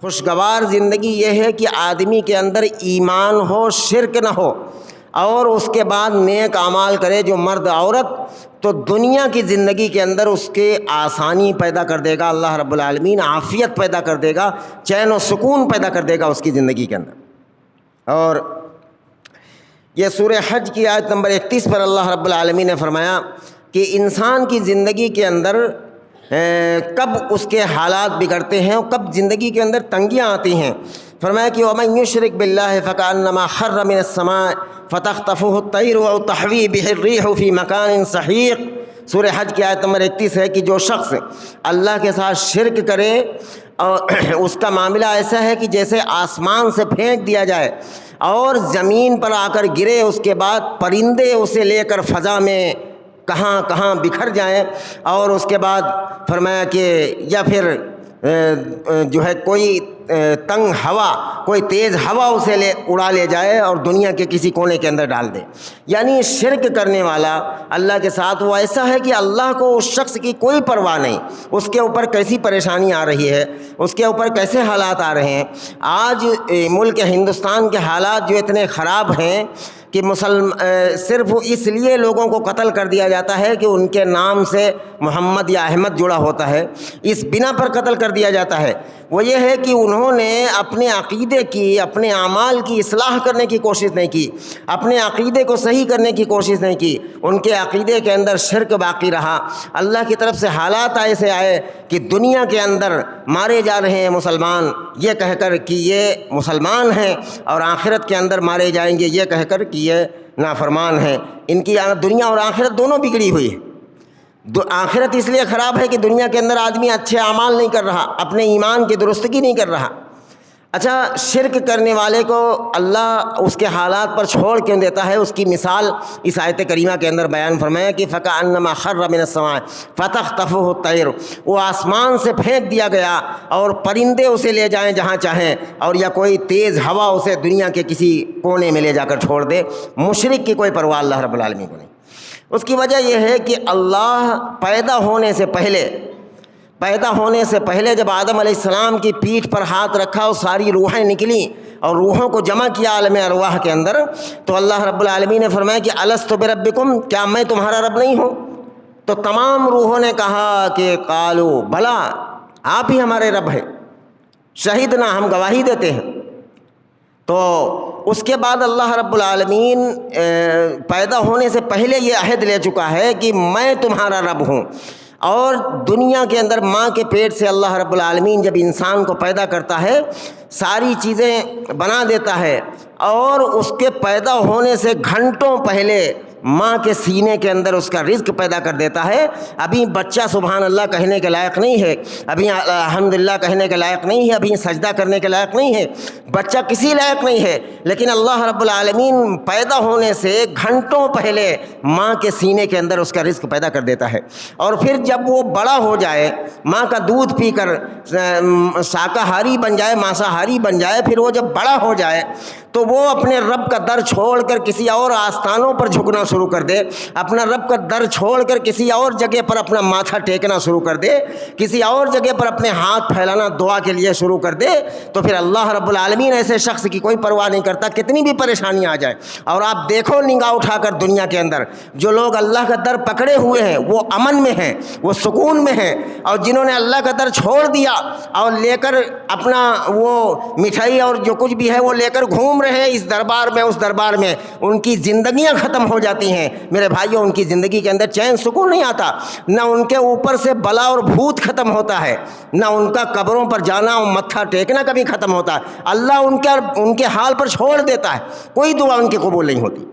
خوشگوار زندگی یہ ہے کہ آدمی کے اندر ایمان ہو، شرک نہ ہو، اور اس کے بعد نیک اعمال کرے جو مرد عورت، تو دنیا کی زندگی کے اندر اس کے آسانی پیدا کر دے گا اللہ رب العالمین، عافیت پیدا کر دے گا، چین و سکون پیدا کر دے گا اس کی زندگی کے اندر۔ اور یہ سورہ حج کی آیت نمبر 31 پر اللہ رب العالمین نے فرمایا کہ انسان کی زندگی کے اندر کب اس کے حالات بگڑتے ہیں اور کب زندگی کے اندر تنگیاں آتی ہیں۔ فرمایا کہ وَمَن يُشْرِكْ بِاللَّهِ فَكَأَنَّمَا خَرَّ مِنَ السَّمَاءِ فَتَخْطَفُهُ الطَّيْرُ أَوْ تَهْوِي بِهِ الرِّيحُ فِي مَكَانٍ سَحِيقٍ۔ سورہ حج کی آیت نمبر 31 ہے کہ جو شخص اللہ کے ساتھ شرک کرے اور اس کا معاملہ ایسا ہے کہ جیسے آسمان سے پھینک دیا جائے اور زمین پر آ کر گرے، اس کے بعد پرندے اسے لے کر فضا میں کہاں کہاں بکھر جائیں، اور اس کے بعد فرمایا کہ یا پھر جو ہے کوئی تنگ ہوا، کوئی تیز ہوا اسے اڑا لے جائے اور دنیا کے کسی کونے کے اندر ڈال دے۔ یعنی شرک کرنے والا اللہ کے ساتھ وہ ایسا ہے کہ اللہ کو اس شخص کی کوئی پرواہ نہیں، اس کے اوپر کیسی پریشانی آ رہی ہے، اس کے اوپر کیسے حالات آ رہے ہیں۔ آج ملک ہندوستان کے حالات جو اتنے خراب ہیں کہ صرف اس لیے لوگوں کو قتل کر دیا جاتا ہے کہ ان کے نام سے محمد یا احمد جڑا ہوتا ہے، اس بنا پر قتل کر دیا جاتا ہے، وہ یہ ہے کہ انہوں نے اپنے عقیدے کی، اپنے اعمال کی اصلاح کرنے کی کوشش نہیں کی، اپنے عقیدے کو صحیح کرنے کی کوشش نہیں کی، ان کے عقیدے کے اندر شرک باقی رہا۔ اللہ کی طرف سے حالات ایسے آئے کہ دنیا کے اندر مارے جا رہے ہیں مسلمان یہ کہہ کر کہ یہ مسلمان ہیں، اور آخرت کے اندر مارے جائیں گے یہ کہہ کر کہ یہ نافرمان ہیں۔ ان کی دنیا اور آخرت دونوں بگڑی ہوئی ہے۔ آخرت اس لیے خراب ہے کہ دنیا کے اندر آدمی اچھے اعمال نہیں کر رہا، اپنے ایمان کی درستگی نہیں کر رہا۔ اچھا، شرک کرنے والے کو اللہ اس کے حالات پر چھوڑ کیوں دیتا ہے؟ اس کی مثال اس آیت کریمہ کے اندر بیان فرمایا کہ فَكَأَنَّمَا خَرَّ مِنَ السَّمَاءِ فَتَخْطَفُهُ الطَّيْرُ، وہ آسمان سے پھینک دیا گیا اور پرندے اسے لے جائیں جہاں چاہیں، اور یا کوئی تیز ہوا اسے دنیا کے کسی کونے میں لے جا کر چھوڑ دے۔ مشرک کی کوئی پرواہ اللہ رب العالمین کو نہیں۔ اس کی وجہ یہ ہے کہ اللہ پیدا ہونے سے پہلے جب آدم علیہ السلام کی پیٹھ پر ہاتھ رکھا اور ساری روحیں نکلیں اور روحوں کو جمع کیا عالم ارواح کے اندر، تو اللہ رب العالمین نے فرمایا کہ الست بربکم، کیا میں تمہارا رب نہیں ہوں؟ تو تمام روحوں نے کہا کہ قالو بلا، آپ ہی ہمارے رب ہیں، شہیدنا، ہم گواہی دیتے ہیں۔ تو اس کے بعد اللہ رب العالمین پیدا ہونے سے پہلے یہ عہد لے چکا ہے کہ میں تمہارا رب ہوں۔ اور دنیا کے اندر ماں کے پیٹ سے اللہ رب العالمین جب انسان کو پیدا کرتا ہے، ساری چیزیں بنا دیتا ہے، اور اس کے پیدا ہونے سے گھنٹوں پہلے ماں کے سینے کے اندر اس کا رزق پیدا کر دیتا ہے۔ ابھی بچہ سبحان اللہ کہنے کے لائق نہیں ہے، ابھی الحمدللہ کہنے کے لائق نہیں ہے، ابھی سجدہ کرنے کے لائق نہیں ہے، بچہ کسی لائق نہیں ہے، لیکن اللہ رب العالمین پیدا ہونے سے گھنٹوں پہلے ماں کے سینے کے اندر اس کا رزق پیدا کر دیتا ہے۔ اور پھر جب وہ بڑا ہو جائے، ماں کا دودھ پی کر شاکاہاری بن جائے، مانساہاری بن جائے، پھر وہ جب بڑا ہو جائے تو وہ اپنے رب کا در چھوڑ کر کسی اور آستانوں پر جھکنا شروع کر دے، اپنا رب کا در چھوڑ کر کسی اور جگہ پر اپنا ماتھا ٹیکنا شروع کر دے، کسی اور جگہ پر اپنے ہاتھ پھیلانا دعا کے لیے شروع کر دے، تو پھر اللہ رب العالمین ایسے شخص کی کوئی پرواہ نہیں کرتا، کتنی بھی پریشانی آ جائے۔ اور آپ دیکھو نگاہ اٹھا کر دنیا کے اندر جو لوگ اللہ کا در پکڑے ہوئے ہیں وہ امن میں ہیں، وہ سکون میں ہیں، اور جنہوں نے اللہ کا در چھوڑ دیا اور لے کر اپنا وہ مٹھائی اور جو کچھ بھی ہے وہ لے کر گھوم رہے ہیں اس دربار میں اس دربار میں، ان کی زندگیاں ختم ہو جاتی ہیں۔ میرے بھائیوں، ان کی زندگی کے اندر چین سکون نہیں آتا، نہ ان کے اوپر سے بلا اور بھوت ختم ہوتا ہے، نہ ان کا قبروں پر جانا اور متھا ٹیکنا کبھی ختم ہوتا ہے۔ اللہ ان کے حال پر چھوڑ دیتا ہے، کوئی دعا ان کی قبول نہیں ہوتی۔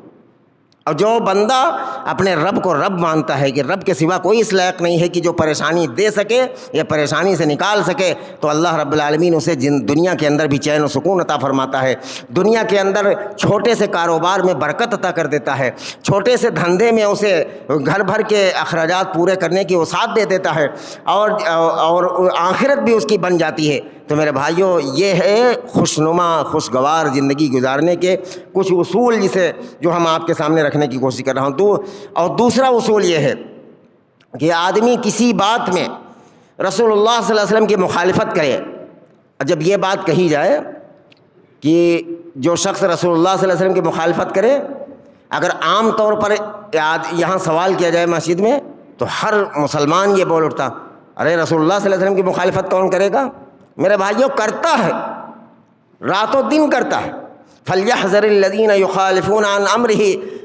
اور جو بندہ اپنے رب کو رب مانتا ہے کہ رب کے سوا کوئی اس لائق نہیں ہے کہ جو پریشانی دے سکے یا پریشانی سے نکال سکے، تو اللہ رب العالمین اسے دنیا کے اندر بھی چین و سکون عطا فرماتا ہے، دنیا کے اندر چھوٹے سے کاروبار میں برکت عطا کر دیتا ہے، چھوٹے سے دھندے میں اسے گھر بھر کے اخراجات پورے کرنے کی وسعت دے دیتا ہے، اور آخرت بھی اس کی بن جاتی ہے۔ تو میرے بھائیوں، یہ ہے خوشنما خوشگوار زندگی گزارنے کے کچھ اصول جسے جو ہم آپ کے سامنے رکھنے کی کوشش کر رہا ہوں۔ اور دوسرا اصول یہ ہے کہ آدمی کسی بات میں رسول اللہ صلی اللہ علیہ وسلم کی مخالفت کرے جب یہ بات کہی جائے کہ جو شخص رسول اللہ صلی اللہ علیہ وسلم کی مخالفت کرے، اگر عام طور پر یہاں سوال کیا جائے مسجد میں تو ہر مسلمان یہ بول اٹھتا، ارے رسول اللہ صلی اللہ علیہ وسلم کی مخالفت کون کرے گا؟ میرے بھائیوں، کرتا ہے، رات و دن کرتا ہے۔ فَلْيَحْذَرِ الَّذِينَ يُخَالِفُونَ عَنْ أَمْرِهِ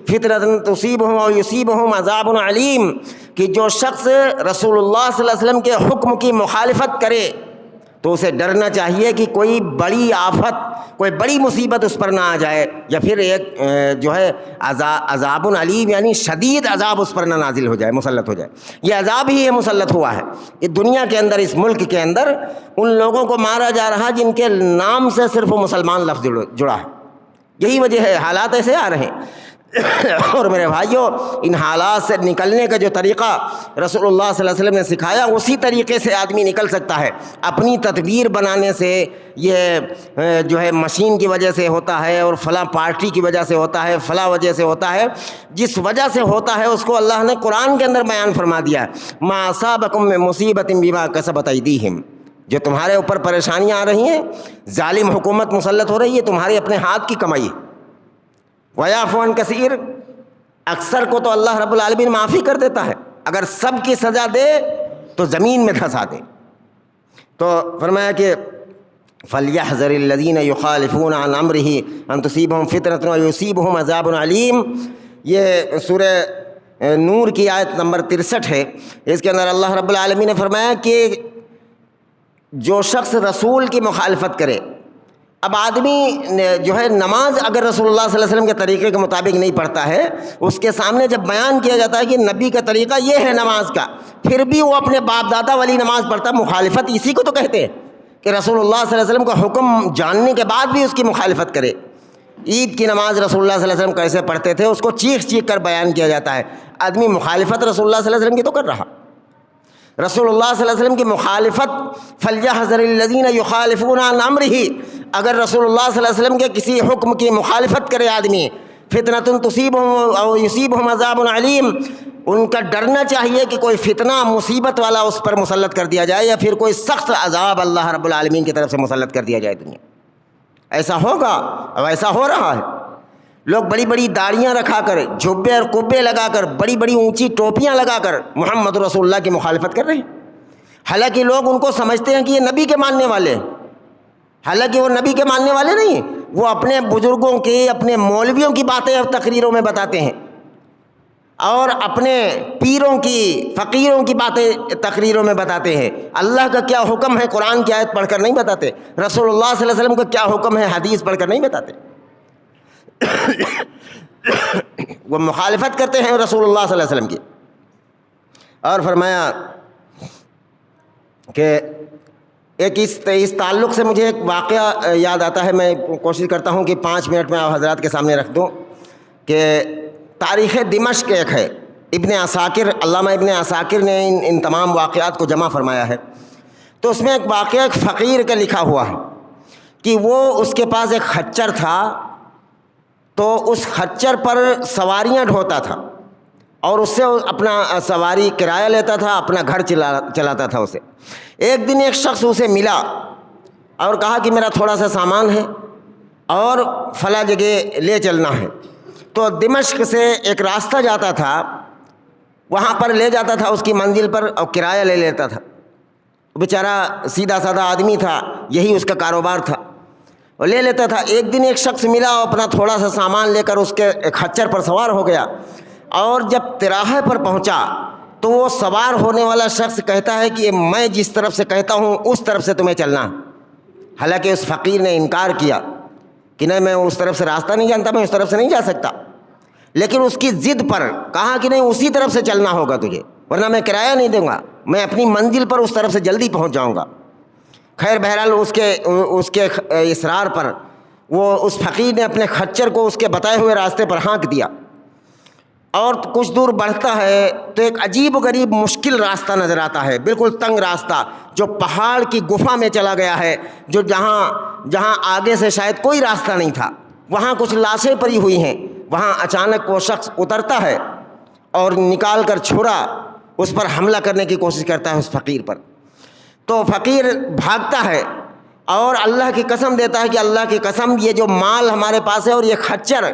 فِتْنَةٌ تُصِيبُهُمْ أَوْ يُصِيبُهُمْ عَذَابٌ عَلِيمٌ، کہ جو شخص رسول اللہ صلی اللہ علیہ وسلم کے حکم کی مخالفت کرے تو اسے ڈرنا چاہیے کہ کوئی بڑی آفت، کوئی بڑی مصیبت اس پر نہ آ جائے، یا پھر ایک جو ہے عذاب علیم، یعنی شدید عذاب اس پر نہ نازل ہو جائے، مسلط ہو جائے۔ یہ عذاب ہی مسلط ہوا ہے اس دنیا کے اندر، اس ملک کے اندر ان لوگوں کو مارا جا رہا جن کے نام سے صرف مسلمان لفظ جڑا ہے۔ یہی وجہ ہے، حالات ایسے آ رہے ہیں۔ اور میرے بھائیوں، ان حالات سے نکلنے کا جو طریقہ رسول اللہ صلی اللہ علیہ وسلم نے سکھایا، اسی طریقے سے آدمی نکل سکتا ہے۔ اپنی تدبیر بنانے سے یہ جو ہے مشین کی وجہ سے ہوتا ہے، اور فلاں پارٹی کی وجہ سے ہوتا ہے، فلاں وجہ سے ہوتا ہے، جس وجہ سے ہوتا ہے اس کو اللہ نے قرآن کے اندر بیان فرما دیا ہے، ما اصابکم من مصیبت بما کسبت ایدیہم، جو تمہارے اوپر پریشانیاں آ رہی ہیں، ظالم حکومت مسلط ہو رہی ہے، تمہارے اپنے ہاتھ کی کمائی ہے۔ وَيَعْفُو عَنْ كَثِيرٍ، اکثر کو تو اللہ رب العالمین معافی کر دیتا ہے، اگر سب کی سزا دے تو زمین میں دھسا دے۔ تو فرمایا کہ فَلْيَحْذَرِ الَّذِينَ يُخَالِفُونَ عَنْ أَمْرِهِ أَن تُصِيبَهُمْ فِتْنَةٌ وَيُصِيبَهُمْ عَذَابٌ عَلِيمٌ۔ یہ سورہ نور کی آیت نمبر 63 ہے۔ اس کے اندر اللہ رب العالمین نے فرمایا کہ جو شخص رسول کی مخالفت کرے، اب آدمی جو ہے نماز اگر رسول اللہ صلی اللہ علیہ وسلم کے طریقے کے مطابق نہیں پڑھتا ہے، اس کے سامنے جب بیان کیا جاتا ہے کہ نبی کا طریقہ یہ ہے نماز کا، پھر بھی وہ اپنے باپ دادا والی نماز پڑھتا، مخالفت اسی کو تو کہتے ہیں کہ رسول اللہ صلی اللہ علیہ وسلم کا حکم جاننے کے بعد بھی اس کی مخالفت کرے۔ عید کی نماز رسول اللہ صلی اللہ علیہ وسلم کیسے پڑھتے تھے اس کو چیخ چیخ کر بیان کیا جاتا ہے، آدمی مخالفت رسول اللہ صلی اللہ علیہ وسلم کی تو کر رہا۔ رسول اللہ صلی اللہ علیہ وسلم کی مخالفت، فَلْيَحْذَرِ الَّذِينَ يُخَالِفُونَ عَنْ أَمْرِهِ، اگر رسول اللہ صلی اللہ علیہ وسلم کے کسی حکم کی مخالفت کرے آدمی، فِتْنَةٌ تُصِيبُهُمْ أَوْ يُصِيبُهُمْ عَذَابٌ عَلِيمٌ، ان کا ڈرنا چاہیے کہ کوئی فتنہ مصیبت والا اس پر مسلط کر دیا جائے، یا پھر کوئی سخت عذاب اللہ رب العالمین کی طرف سے مسلط کر دیا جائے دنیا۔ ایسا ہوگا، اور ایسا ہو رہا ہے۔ لوگ بڑی بڑی داڑیاں رکھا کر، جھبے اور کبے لگا کر، بڑی بڑی اونچی ٹوپیاں لگا کر محمد رسول اللہ کی مخالفت کر رہے ہیں، حالانکہ لوگ ان کو سمجھتے ہیں کہ یہ نبی کے ماننے والے ہیں، حالانکہ وہ نبی کے ماننے والے نہیں ہیں، وہ اپنے بزرگوں کی، اپنے مولویوں کی باتیں اب تقریروں میں بتاتے ہیں، اور اپنے پیروں کی، فقیروں کی باتیں تقریروں میں بتاتے ہیں۔ اللہ کا کیا حکم ہے قرآن کی آیت پڑھ کر نہیں بتاتے، رسول اللہ صلی اللہ علیہ وسلم کا کیا حکم ہے حدیث پڑھ کر نہیں بتاتے۔ وہ مخالفت کرتے ہیں رسول اللہ صلی اللہ علیہ وسلم کی۔ اور فرمایا کہ ایک اس تعلق سے مجھے ایک واقعہ یاد آتا ہے، میں کوشش کرتا ہوں کہ 5 منٹ میں آپ حضرات کے سامنے رکھ دوں، کہ تاریخ دمشق ایک ہے، ابن عساکر، علامہ ابن عساکر نے ان تمام واقعات کو جمع فرمایا ہے۔ تو اس میں ایک واقعہ ایک فقیر کا لکھا ہوا ہے کہ وہ، اس کے پاس ایک خچر تھا، تو اس خچر پر سواریاں ڈھوتا تھا، اور اس سے اپنا سواری کرایہ لیتا تھا، اپنا گھر چلاتا تھا اسے۔ ایک دن ایک شخص اسے ملا اور کہا کہ میرا تھوڑا سا سامان ہے اور فلاں جگہ لے چلنا ہے۔ تو دمشق سے ایک راستہ جاتا تھا، وہاں پر لے جاتا تھا اس کی منزل پر، اور کرایہ لے لیتا تھا۔ بیچارہ سیدھا سادہ آدمی تھا، یہی اس کا کاروبار تھا، اور لے لیتا تھا۔ ایک دن ایک شخص ملا اور اپنا تھوڑا سا سامان لے کر اس کے خچر پر سوار ہو گیا، اور جب تراہے پر پہنچا تو وہ سوار ہونے والا شخص کہتا ہے کہ میں جس طرف سے کہتا ہوں اس طرف سے تمہیں چلنا، حالانکہ اس فقیر نے انکار کیا کہ نہیں، میں اس طرف سے راستہ نہیں جانتا، میں اس طرف سے نہیں جا سکتا، لیکن اس کی ضد پر کہا کہ نہیں، اسی طرف سے چلنا ہوگا تجھے، ورنہ میں کرایہ نہیں دوں گا، میں اپنی منزل پر اس طرف سے جلدی پہنچ جاؤں گا۔ خیر بہرحال اس کے اصرار پر وہ اس فقیر نے اپنے خچر کو اس کے بتائے ہوئے راستے پر ہانک دیا، اور کچھ دور بڑھتا ہے تو ایک عجیب و غریب مشکل راستہ نظر آتا ہے، بالکل تنگ راستہ جو پہاڑ کی گفا میں چلا گیا ہے، جو جہاں آگے سے شاید کوئی راستہ نہیں تھا، وہاں کچھ لاشیں پڑی ہوئی ہیں۔ وہاں اچانک وہ شخص اترتا ہے اور نکال کر چھرا اس پر حملہ کرنے کی کوشش کرتا ہے اس فقیر پر۔ تو فقیر بھاگتا ہے، اور اللہ کی قسم دیتا ہے کہ اللہ کی قسم یہ جو مال ہمارے پاس ہے اور یہ خچر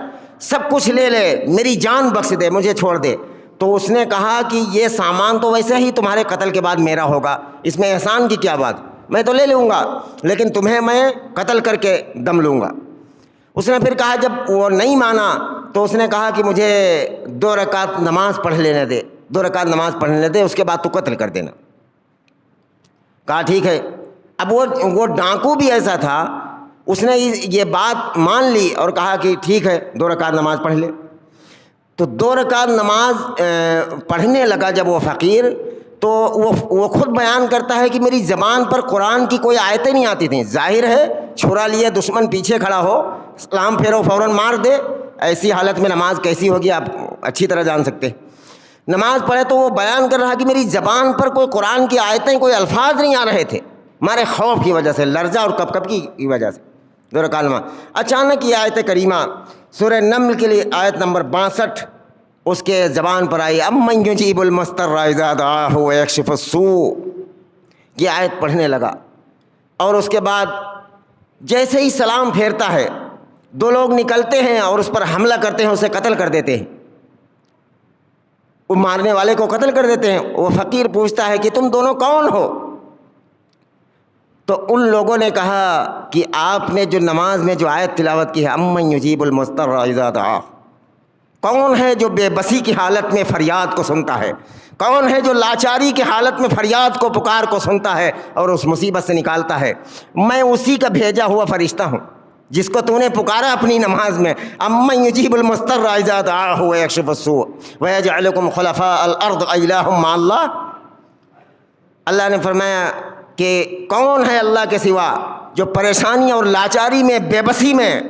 سب کچھ لے لے، میری جان بخش دے، مجھے چھوڑ دے۔ تو اس نے کہا کہ یہ سامان تو ویسے ہی تمہارے قتل کے بعد میرا ہوگا، اس میں احسان کی کیا بات، میں تو لے لوں گا لیکن تمہیں میں قتل کر کے دم لوں گا۔ اس نے پھر کہا، جب وہ نہیں مانا تو اس نے کہا کہ مجھے 2 رکعت نماز پڑھ لینے دے، 2 رکعت نماز پڑھ لینے دے، اس کے بعد تو قتل کر دینا۔ کہا ٹھیک ہے۔ اب وہ ڈاکو بھی ایسا تھا، اس نے یہ بات مان لی اور کہا کہ ٹھیک ہے 2 رکعت نماز پڑھ لے۔ تو 2 رکعت نماز پڑھنے لگا جب وہ فقیر، تو وہ خود بیان کرتا ہے کہ میری زبان پر قرآن کی کوئی آیتیں نہیں آتی تھیں۔ ظاہر ہے چھرا لیے دشمن پیچھے کھڑا ہو، سلام پھیرو فوراً مار دے، ایسی حالت میں نماز کیسی ہوگی آپ اچھی طرح جان سکتے ہیں۔ نماز پڑھے تو وہ بیان کر رہا کہ میری زبان پر کوئی قرآن کی آیتیں، کوئی الفاظ نہیں آ رہے تھے، ہمارے خوف کی وجہ سے، لرزہ اور کپ کی وجہ سے 2 رکعت نماز۔ اچانک یہ آیت کریمہ سورہ نمل کے لیے آیت نمبر 62 اس کے زبان پر آئی، امن یجیب المضطر اذا دعاہ ویکشف السوء، یہ آیت پڑھنے لگا۔ اور اس کے بعد جیسے ہی سلام پھیرتا ہے 2 لوگ نکلتے ہیں اور اس پر حملہ کرتے ہیں، اسے قتل کر دیتے ہیں، وہ مارنے والے کو قتل کر دیتے ہیں۔ وہ فقیر پوچھتا ہے کہ تم دونوں کون ہو؟ تو ان لوگوں نے کہا کہ آپ نے جو نماز میں جو آیت تلاوت کی ہے، امن یجیب المضطر اذا دعاہ، کون ہے جو بے بسی کی حالت میں فریاد کو سنتا ہے، کون ہے جو لاچاری کی حالت میں فریاد کو پکار کو سنتا ہے اور اس مصیبت سے نکالتا ہے؟ میں اسی کا بھیجا ہوا فرشتہ ہوں جس کو تو نے پکارا اپنی نماز میں، امن یجیب المضطر اذا دعاہ ویکشف السوء ویجعلکم خلفاء الارض الہ مع اللہ۔ اللہ نے فرمایا کہ کون ہے اللہ کے سوا جو پریشانی اور لاچاری میں، بے بسی میں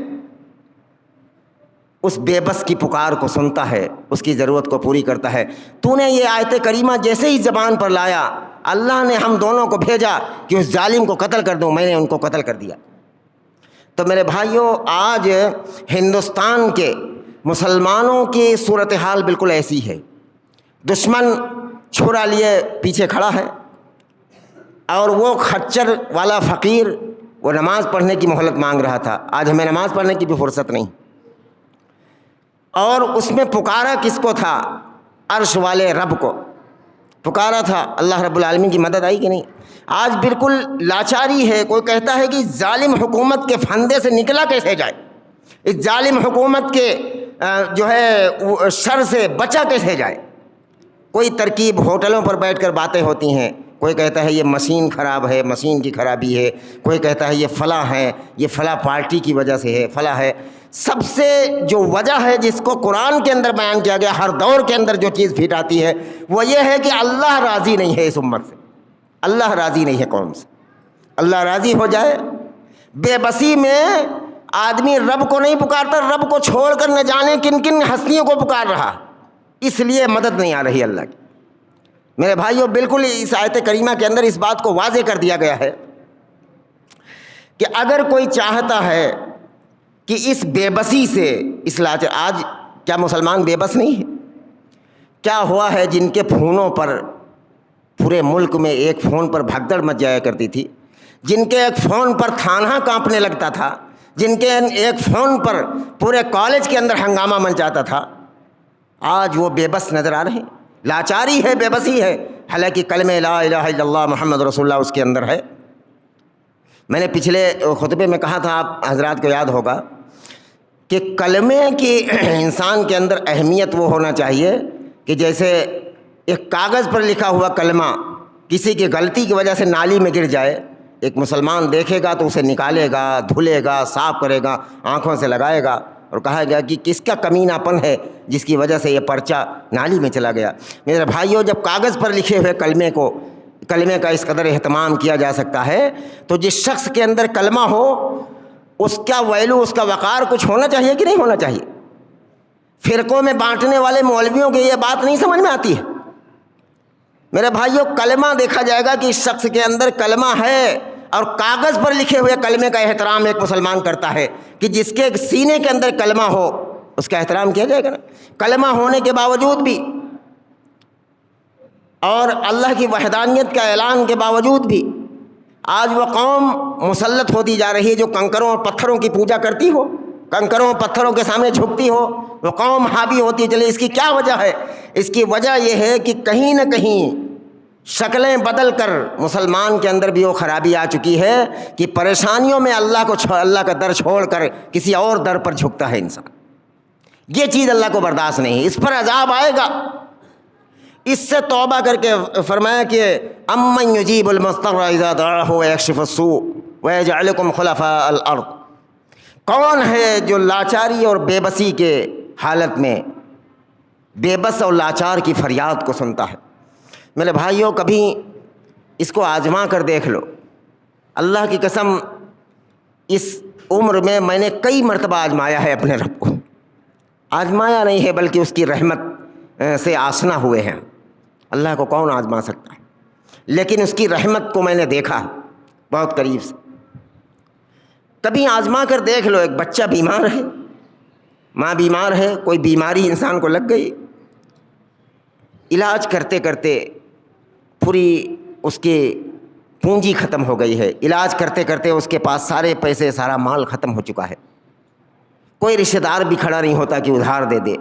اس بے بس کی پکار کو سنتا ہے، اس کی ضرورت کو پوری کرتا ہے۔ تو نے یہ آیت کریمہ جیسے ہی زبان پر لایا، اللہ نے ہم دونوں کو بھیجا کہ اس ظالم کو قتل کر دوں، میں نے ان کو قتل کر دیا۔ تو میرے بھائیوں، آج ہندوستان کے مسلمانوں کی صورتحال بالکل ایسی ہے، دشمن چھرا لیے پیچھے کھڑا ہے، اور وہ خچر والا فقیر وہ نماز پڑھنے کی مہلت مانگ رہا تھا، آج ہمیں نماز پڑھنے کی بھی فرصت نہیں۔ اور اس میں پکارا کس کو تھا؟ عرش والے رب کو پکارا تھا۔ اللہ رب العالمین کی مدد آئی کہ نہیں؟ آج بالکل لاچاری ہے، کوئی کہتا ہے کہ ظالم حکومت کے پھندے سے نکلا کیسے جائے، اس ظالم حکومت کے جو ہے شر سے بچا کیسے جائے۔ کوئی ترکیب، ہوٹلوں پر بیٹھ کر باتیں ہوتی ہیں، کوئی کہتا ہے یہ مشین خراب ہے، مشین کی خرابی ہے، کوئی کہتا ہے یہ فلاں ہے، یہ فلاں پارٹی کی وجہ سے ہے، فلاں ہے۔ سب سے جو وجہ ہے جس کو قرآن کے اندر بیان کیا گیا، ہر دور کے اندر جو چیز پھیٹ آتی ہے، وہ یہ ہے کہ اللہ راضی نہیں ہے اس امت سے، اللہ راضی نہیں ہے قوم سے۔ اللہ راضی ہو جائے، بے بسی میں آدمی رب کو نہیں پکارتا، رب کو چھوڑ کر نہ جانے کن کن ہستیوں کو پکار رہا، اس لیے مدد نہیں آ رہی اللہ کی۔ میرے بھائیوں، بالکل اس آیت کریمہ کے اندر اس بات کو واضح کر دیا گیا ہے کہ اگر کوئی چاہتا ہے کہ اس بے بسی سے، اس لاچار، آج کیا مسلمان بے بس نہیں ہے؟ کیا ہوا ہے جن کے فونوں پر پورے ملک میں ایک فون پر بھگدڑ مچ جایا کرتی تھی، جن کے ایک فون پر تھانہ کانپنے لگتا تھا، جن کے ایک فون پر پورے کالج کے اندر ہنگامہ من جاتا تھا، آج وہ بے بس نظر آ رہے ہیں۔ لاچاری ہے، بے بسی ہے، حالانکہ کلمہ لا الہ الا اللہ محمد رسول اللہ اس کے اندر ہے۔ میں نے پچھلے خطبے میں کہا تھا، آپ حضرات کو یاد ہوگا کہ کلمے کی انسان کے اندر اہمیت وہ ہونا چاہیے کہ جیسے ایک کاغذ پر لکھا ہوا کلمہ کسی کی غلطی کی وجہ سے نالی میں گر جائے، ایک مسلمان دیکھے گا تو اسے نکالے گا، دھلے گا، صاف کرے گا، آنکھوں سے لگائے گا، اور کہا گیا کہ کس کا کمینہ پن ہے جس کی وجہ سے یہ پرچہ نالی میں چلا گیا۔ میرے بھائیوں، جب کاغذ پر لکھے ہوئے کلمے کا اس قدر اہتمام کیا جا سکتا ہے، تو جس شخص کے اندر کلمہ ہو اس کا ویلو، اس کا وقار کچھ ہونا چاہیے کہ نہیں ہونا چاہیے؟ فرقوں میں بانٹنے والے مولویوں کی یہ بات نہیں سمجھ میں آتی ہے۔ میرے بھائیوں، کلمہ دیکھا جائے گا کہ اس شخص کے اندر کلمہ ہے، اور کاغذ پر لکھے ہوئے کلمے کا احترام ایک مسلمان کرتا ہے کہ جس کے سینے کے اندر کلمہ ہو اس کا احترام کیا جائے گا نا۔ کلمہ ہونے کے باوجود بھی اور اللہ کی وحدانیت کا اعلان کے باوجود بھی آج وہ قوم مسلط ہوتی جا رہی ہے جو کنکروں اور پتھروں کی پوجا کرتی ہو، کنکروں اور پتھروں کے سامنے جھکتی ہو، وہ قوم حاوی ہوتی چلے۔ اس کی کیا وجہ ہے؟ اس کی وجہ یہ ہے کہ کہیں نہ کہیں شکلیں بدل کر مسلمان کے اندر بھی وہ خرابی آ چکی ہے کہ پریشانیوں میں اللہ کا در چھوڑ کر کسی اور در پر جھکتا ہے انسان۔ یہ چیز اللہ کو برداشت نہیں، اس پر عذاب آئے گا۔ اس سے توبہ کر کے فرمایا کہ امن یجیب المضطر اذا دعاہ ویکشف السوء ویجعلکم خلفاء الارض، کون ہے جو لاچاری اور بے بسی کے حالت میں بے بس اور لاچار کی فریاد کو سنتا ہے۔ میرے بھائیوں، کبھی اس کو آزما کر دیکھ لو۔ اللہ کی قسم، اس عمر میں نے کئی مرتبہ آزمایا ہے اپنے رب کو، آزمایا نہیں ہے بلکہ اس کی رحمت سے آشنا ہوئے ہیں۔ اللہ کو کون آزما سکتا ہے؟ لیکن اس کی رحمت کو میں نے دیکھا بہت قریب سے۔ کبھی آزما کر دیکھ لو، ایک بچہ بیمار ہے، ماں بیمار ہے، کوئی بیماری انسان کو لگ گئی، علاج کرتے کرتے پوری اس کی پونجی ختم ہو گئی ہے، علاج کرتے کرتے اس کے پاس سارے پیسے، سارا مال ختم ہو چکا ہے، کوئی رشتہ دار بھی کھڑا نہیں ہوتا کہ ادھار دے دے،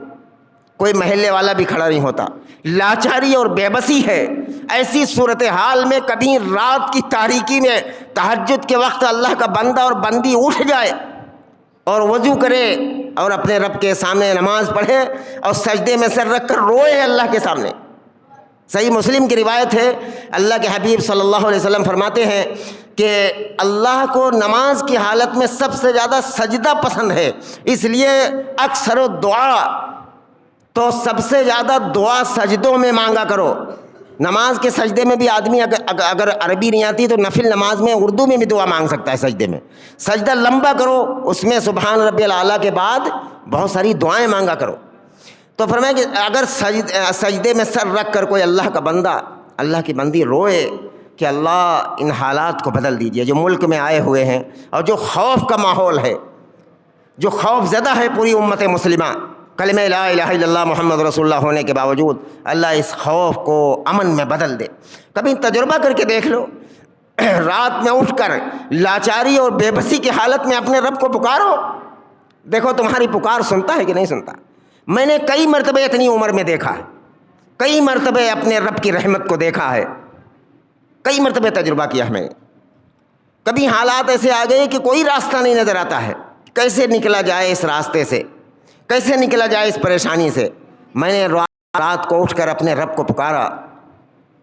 کوئی محلے والا بھی کھڑا نہیں ہوتا، لاچاری اور بے بسی ہے۔ ایسی صورتحال میں کبھی رات کی تاریکی میں تہجد کے وقت اللہ کا بندہ اور بندی اٹھ جائے اور وضو کرے اور اپنے رب کے سامنے نماز پڑھے اور سجدے میں سر رکھ کر روئے اللہ کے سامنے۔ صحیح مسلم کی روایت ہے، اللہ کے حبیب صلی اللہ علیہ وسلم فرماتے ہیں کہ اللہ کو نماز کی حالت میں سب سے زیادہ سجدہ پسند ہے، اس لیے اکثر دعا، تو سب سے زیادہ دعا سجدوں میں مانگا کرو۔ نماز کے سجدے میں بھی آدمی اگر عربی نہیں آتی تو نفل نماز میں اردو میں بھی دعا مانگ سکتا ہے۔ سجدے میں سجدہ لمبا کرو، اس میں سبحان ربی الاعلیٰ کے بعد بہت ساری دعائیں مانگا کرو۔ تو فرمایا کہ اگر سجدے میں سر رکھ کر کوئی اللہ کا بندہ، اللہ کی بندی روئے کہ اللہ ان حالات کو بدل دیجئے جو ملک میں آئے ہوئے ہیں اور جو خوف کا ماحول ہے، جو خوف زدہ ہے پوری امت مسلمہ، کلمہ لا الہ الا اللہ محمد رسول اللہ ہونے کے باوجود، اللہ اس خوف کو امن میں بدل دے۔ کبھی تجربہ کر کے دیکھ لو، رات میں اٹھ کر لاچاری اور بے بسی کی حالت میں اپنے رب کو پکارو، دیکھو تمہاری پکار سنتا ہے کہ نہیں سنتا۔ میں نے کئی مرتبہ اتنی عمر میں دیکھا ہے، کئی مرتبہ اپنے رب کی رحمت کو دیکھا ہے، کئی مرتبہ تجربہ کیا ہے میں نے۔ کبھی حالات ایسے آ گئے کہ کوئی راستہ نہیں نظر آتا ہے، کیسے نکلا جائے اس راستے سے، کیسے نکلا جائے اس پریشانی سے۔ میں نے رات کو اٹھ کر اپنے رب کو پکارا،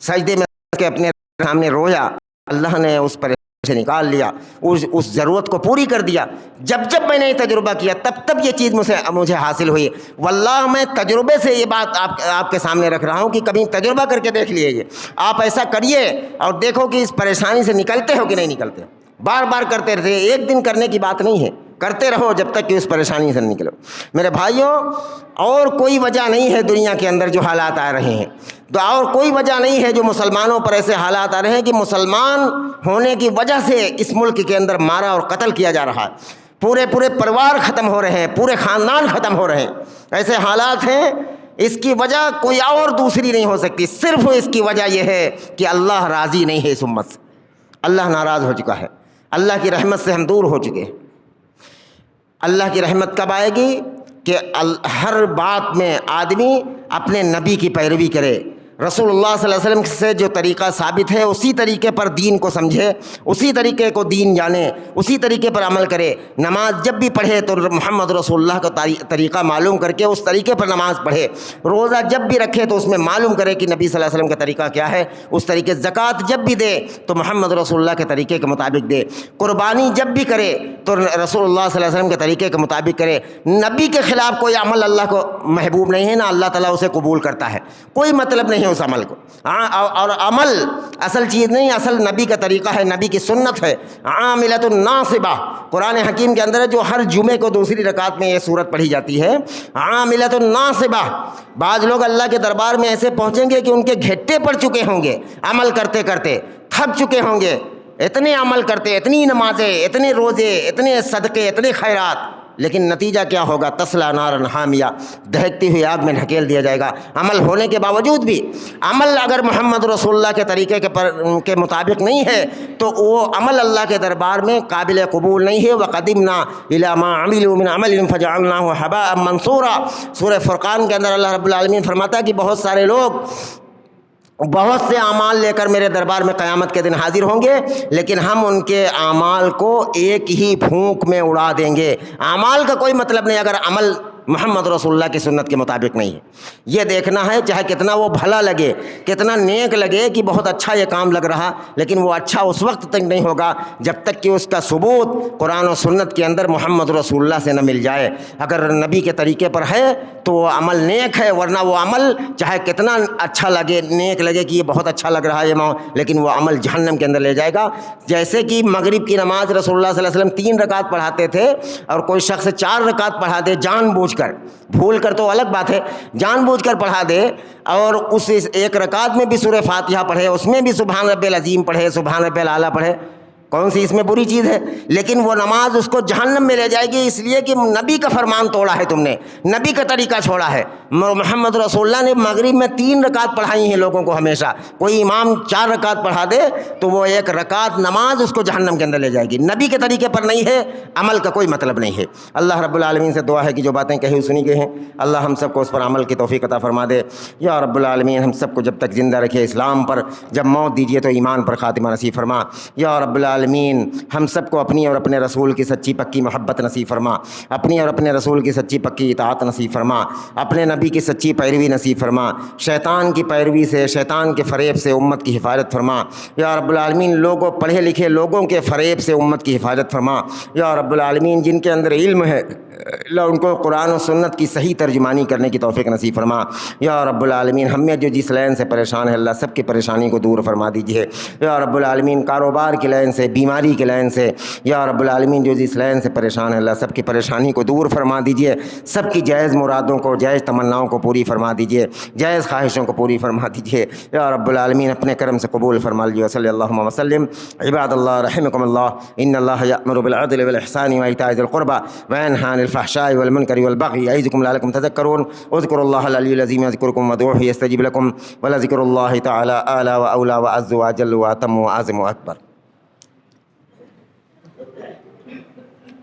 سجدے میں کے اپنے سامنے رویا، اللہ نے اس پریشانی سے نکال لیا، اس ضرورت کو پوری کر دیا۔ جب جب میں نے یہ تجربہ کیا تب یہ چیز مجھے حاصل ہوئی۔ واللہ میں تجربے سے یہ بات آپ کے سامنے رکھ رہا ہوں کہ کبھی تجربہ کر کے دیکھ لیجیے، آپ ایسا کریے اور دیکھو کہ اس پریشانی سے نکلتے ہو کہ نہیں نکلتے۔ بار بار کرتے رہتے، ایک دن کرنے کی بات نہیں ہے، کرتے رہو جب تک کہ اس پریشانی سے نکلو۔ میرے بھائیوں، اور کوئی وجہ نہیں ہے دنیا کے اندر جو حالات آ رہے ہیں، اور کوئی وجہ نہیں ہے جو مسلمانوں پر ایسے حالات آ رہے ہیں کہ مسلمان ہونے کی وجہ سے اس ملک کے اندر مارا اور قتل کیا جا رہا ہے، پورے پریوار ختم ہو رہے ہیں، پورے خاندان ختم ہو رہے ہیں۔ ایسے حالات ہیں، اس کی وجہ کوئی اور دوسری نہیں ہو سکتی، صرف اس کی وجہ یہ ہے کہ اللہ راضی نہیں ہے اس امت سے، اللہ ناراض ہو چکا ہے، اللہ کی رحمت سے ہم دور ہو چکے ہیں۔ اللہ کی رحمت کب آئے گی کہ ہر بات میں آدمی اپنے نبی کی پیروی کرے، رسول اللہ صلی اللہ علیہ وسلم سے جو طریقہ ثابت ہے اسی طریقے پر دین کو سمجھے، اسی طریقے کو دین جانے، اسی طریقے پر عمل کرے۔ نماز جب بھی پڑھے تو محمد رسول اللہ کا طریقہ معلوم کر کے اس طریقے پر نماز پڑھے۔ روزہ جب بھی رکھے تو اس میں معلوم کرے کہ نبی صلی اللہ علیہ وسلم کا طریقہ کیا ہے، اس طریقے۔ زکوٰۃ جب بھی دے تو محمد رسول اللہ کے طریقے کے مطابق دے۔ قربانی جب بھی کرے تو رسول اللہ صلی اللہ علیہ وسلم کے طریقے کے مطابق کرے۔ نبی کے خلاف کوئی عمل اللہ کو محبوب نہیں ہے، نہ اللہ تعالیٰ اسے قبول کرتا ہے، کوئی مطلب نہیں اس عمل کو۔ اور عمل اصل چیز نہیں، اصل نبی کا طریقہ ہے، نبی کی سنت ہے۔ عاملۃ ناصبہ، قرآن حکیم کے اندر ہے جو ہر جمعے کو دوسری رکعت میں یہ سورت پڑھی جاتی ہے، عاملۃ ناصبہ۔ بعض لوگ اللہ کے دربار میں ایسے پہنچیں گے کہ ان کے گھٹے پڑ چکے ہوں گے، عمل کرتے کرتے تھک چکے ہوں گے، اتنے عمل کرتے، اتنی نمازیں، اتنے روزے، اتنے صدقے، اتنے خیرات، لیکن نتیجہ کیا ہوگا؟ تسلا نارن حامیہ، دہکتی ہوئی آگ میں ڈھکیل دیا جائے گا۔ عمل ہونے کے باوجود بھی، عمل اگر محمد رسول اللہ کے طریقے کے مطابق نہیں ہے تو وہ عمل اللہ کے دربار میں قابل قبول نہیں ہے۔ وَقَدِمْنَا إِلَىٰ مَا عَمِلُوا مِنْ عَمَلٍ فَجَعَلْنَاهُ حَبَاءً مَنْثُورًا۔ سورہ فرقان کے اندر اللہ رب العالمین فرماتا ہے کہ بہت سارے لوگ بہت سے اعمال لے کر میرے دربار میں قیامت کے دن حاضر ہوں گے، لیکن ہم ان کے اعمال کو ایک ہی پھونک میں اڑا دیں گے۔ اعمال کا کوئی مطلب نہیں اگر عمل محمد رسول اللہ کی سنت کے مطابق نہیں ہے۔ یہ دیکھنا ہے چاہے کتنا وہ بھلا لگے، کتنا نیک لگے کہ بہت اچھا یہ کام لگ رہا، لیکن وہ اچھا اس وقت تک نہیں ہوگا جب تک کہ اس کا ثبوت قرآن و سنت کے اندر محمد رسول اللہ سے نہ مل جائے۔ اگر نبی کے طریقے پر ہے تو وہ عمل نیک ہے، ورنہ وہ عمل چاہے کتنا اچھا لگے، نیک لگے کہ یہ بہت اچھا لگ رہا ہے لیکن وہ عمل جہنم کے اندر لے جائے گا۔ جیسے کہ مغرب کی نماز رسول اللہ صلی اللہ علیہ وسلم 3 رکعت پڑھاتے تھے اور کوئی شخص 4 رکعت پڑھا دے جان بوجھ کر، بھول کر تو الگ بات ہے، جان بوجھ کر پڑھا دے اور اس 1 رکعت میں بھی سورہ فاتحہ پڑھے، اس میں بھی سبحان رب العظیم پڑھے، سبحان رب الاعلیٰ پڑھے، کون سی اس میں بری چیز ہے؟ لیکن وہ نماز اس کو جہنم میں لے جائے گی، اس لیے کہ نبی کا فرمان توڑا ہے تم نے، نبی کا طریقہ چھوڑا ہے۔ محمد رسول اللہ نے مغرب میں 3 رکعت پڑھائی ہیں لوگوں کو ہمیشہ، کوئی امام 4 رکعت پڑھا دے تو وہ 1 رکعت نماز اس کو جہنم کے اندر لے جائے گی، نبی کے طریقے پر نہیں ہے، عمل کا کوئی مطلب نہیں ہے۔ اللہ رب العالمین سے دعا ہے کہ جو باتیں کہی سنی گئی ہیں اللہ ہم سب کو اس پر عمل کی توفیق عطا فرما دے۔ یا رب العالمین ہم سب کو جب تک زندہ رکھے اسلام پر، جب موت دیجیے تو ایمان پر خاتمہ نصیب فرما۔ یا رب العالمین ہم سب کو اپنی اور اپنے رسول کی سچی پکی محبت نصیب فرما، اپنی اور اپنے رسول کی سچی پکی اطاعت نصیب فرما، اپنے نبی کی سچی پیروی نصیب فرما، شیطان کی پیروی سے، شیطان کے فریب سے امت کی حفاظت فرما۔ یا رب العالمین لوگوں پڑھے لکھے لوگوں کے فریب سے امت کی حفاظت فرما۔ یا رب العالمین جن کے اندر علم ہے اللہ ان کو قرآن و سنت کی صحیح ترجمانی کرنے کی توفیق نصیب فرما۔ یا رب العالمین ہم میں جو جس لائن سے پریشان ہے اللہ سب کی پریشانی کو دور فرما دیجیے۔ یا رب العالمین کاروبار کی لائن سے، بیماری کی لائن سے، یا رب العالمین جو جس لائن سے پریشان ہے اللہ سب کی پریشانی کو دور فرما دیجیے، سب کی جائز مرادوں کو، جائز تمناؤں کو پوری فرما دیجیے، جائز خواہشوں کو پوری فرما دیجیے۔ یا رب العالمین اپنے کرم سے قبول فرما لیجیے۔ صلی اللہ وسلم۔ عباد اللہ رحمکم اللہ، ان اللہ یأمر بالعدل والإحسان وإیتاء ذی القربى وینہی عن الفحشاء والمنکر والبغی یعظکم لعلکم تذکرون۔ اذکروا اللہ العلی العظیم یذکرکم وادعوہ یستجب لکم ولذکر اللہ تعالی اعلی واولی واعز واجل واتم واعظم واکبر۔